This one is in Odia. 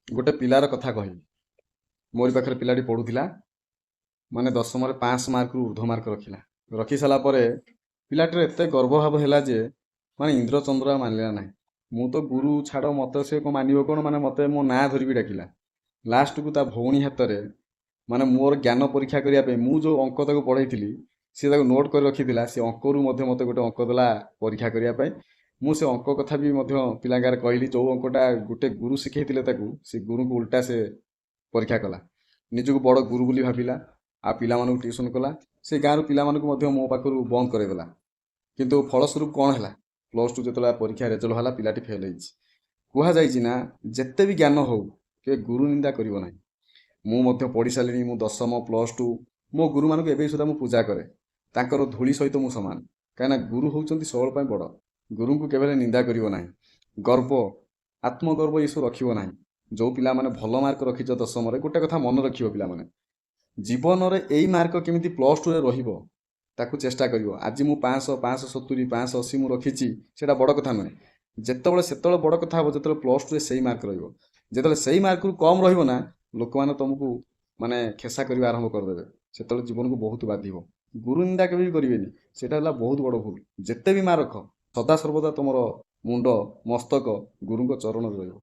ଗୋଟେ ପିଲାର କଥା କହିବି। ମୋରି ପାଖରେ ପିଲାଟି ପଢୁଥିଲା, ମାନେ ଦଶମରେ 500 ମାର୍କରୁ ଉର୍ଦ୍ଧ୍ୱ ମାର୍କ ରଖିଲା। ରଖି ସାରିଲା ପରେ ପିଲାଟିର ଏତେ ଗର୍ବ ହେଲା ଯେ ମାନେ ଇନ୍ଦ୍ର ଚନ୍ଦ୍ର ମାନିଲା ନାହିଁ। ମୁଁ ତ ଗୁରୁ ଛାଡ଼, ମତେ ସେ କ'ଣ ମାନିବ କ'ଣ, ମାନେ ମତେ ମୋ ନାଁ ଧରିକି ଡାକିଲା। ଲାଷ୍ଟକୁ ତା ଭଉଣୀ ହାତରେ ମାନେ ମୋର ଜ୍ଞାନ ପରୀକ୍ଷା କରିବା ପାଇଁ ମୁଁ ଯେଉଁ ଅଙ୍କ ତାକୁ ପଢ଼େଇଥିଲି ସେ ତାକୁ ନୋଟ୍ କରି ରଖିଥିଲା। ସେ ଅଙ୍କରୁ ମଧ୍ୟ ମୋତେ ଗୋଟେ ଅଙ୍କ ଦେଲା ପରୀକ୍ଷା କରିବା ପାଇଁ। ମୁଁ ସେ ଅଙ୍କ କଥା ବି ମଧ୍ୟ ପିଲାଙ୍କ ଆଗରେ କହିଲି। ଯେଉଁ ଅଙ୍କଟା ଗୋଟେ ଗୁରୁ ଶିଖେଇଥିଲେ ତାକୁ, ସେ ଗୁରୁଙ୍କୁ ଉଲ୍ଟା ସେ ପରୀକ୍ଷା କଲା। ନିଜକୁ ବଡ଼ ଗୁରୁ ବୋଲି ଭାବିଲା, ଆଉ ପିଲାମାନଙ୍କୁ ଟ୍ୟୁସନ୍ କଲା। ସେ ଗାଁର ପିଲାମାନଙ୍କୁ ମଧ୍ୟ ମୋ ପାଖରୁ ବନ୍ଦ କରାଇଦେଲା। କିନ୍ତୁ ଫଳସ୍ୱରୂପ କ'ଣ ହେଲା, +2 ଯେତେବେଳେ ପରୀକ୍ଷା ରେଜଲ୍ଟ ହେଲା, ପିଲାଟି ଫେଲ୍ ହେଇଛି। କୁହାଯାଇଛି ନା, ଯେତେ ବି ଜ୍ଞାନ ହଉ କେବେ ଗୁରୁ ନିନ୍ଦା କରିବ ନାହିଁ। ମୁଁ ମଧ୍ୟ ପଢ଼ି ସାରିଲିଣି। ମୁଁ ଦଶମ +2 ମୋ ଗୁରୁମାନଙ୍କୁ ଏବେ ସୁଦ୍ଧା ମୁଁ ପୂଜା କରେ। ତାଙ୍କର ଧୂଳି ସହିତ ମୁଁ ସମାନ। କାହିଁକିନା ଗୁରୁ ହେଉଛନ୍ତି ସବୁବେଳ ପାଇଁ ବଡ଼। ଗୁରୁଙ୍କୁ କେବେ ହେଲେ ନିନ୍ଦା କରିବ ନାହିଁ। ଗର୍ବ, ଆତ୍ମଗର୍ବ ଏସବୁ ରଖିବ ନାହିଁ। ଯେଉଁ ପିଲାମାନେ ଭଲ ମାର୍କ ରଖିଛ ଦଶମରେ, ଗୋଟେ କଥା ମନେ ରଖିବ ପିଲାମାନେ, ଜୀବନରେ ଏଇ ମାର୍କ କେମିତି +2ରେ ରହିବ ତାକୁ ଚେଷ୍ଟା କରିବ। ଆଜି ମୁଁ 500, 570, 580 ମୁଁ ରଖିଛି, ସେଇଟା ବଡ଼ କଥା ନୁହେଁ। ସେତେବେଳେ ବଡ଼ କଥା ହେବ ଯେତେବେଳେ +2ରେ ସେଇ ମାର୍କ ରହିବ। ଯେତେବେଳେ ସେଇ ମାର୍କରୁ କମ୍ ରହିବ ନା, ଲୋକମାନେ ତୁମକୁ ମାନେ ଖେସା କରିବା ଆରମ୍ଭ କରିଦେବେ। ସେତେବେଳେ ଜୀବନକୁ ବହୁତ ବାଧିବ। ଗୁରୁ ନିନ୍ଦା କେବେ ବି କରିବେନି, ସେଇଟା ହେଲା ବହୁତ ବଡ଼ ଭୁଲ। ଯେତେ ବି ମାର୍କ ରଖ, ସଦାସର୍ବଦା ତୁମର ମୁଣ୍ଡ ମସ୍ତକ ଗୁରୁଙ୍କ ଚରଣରେ ରହିବ।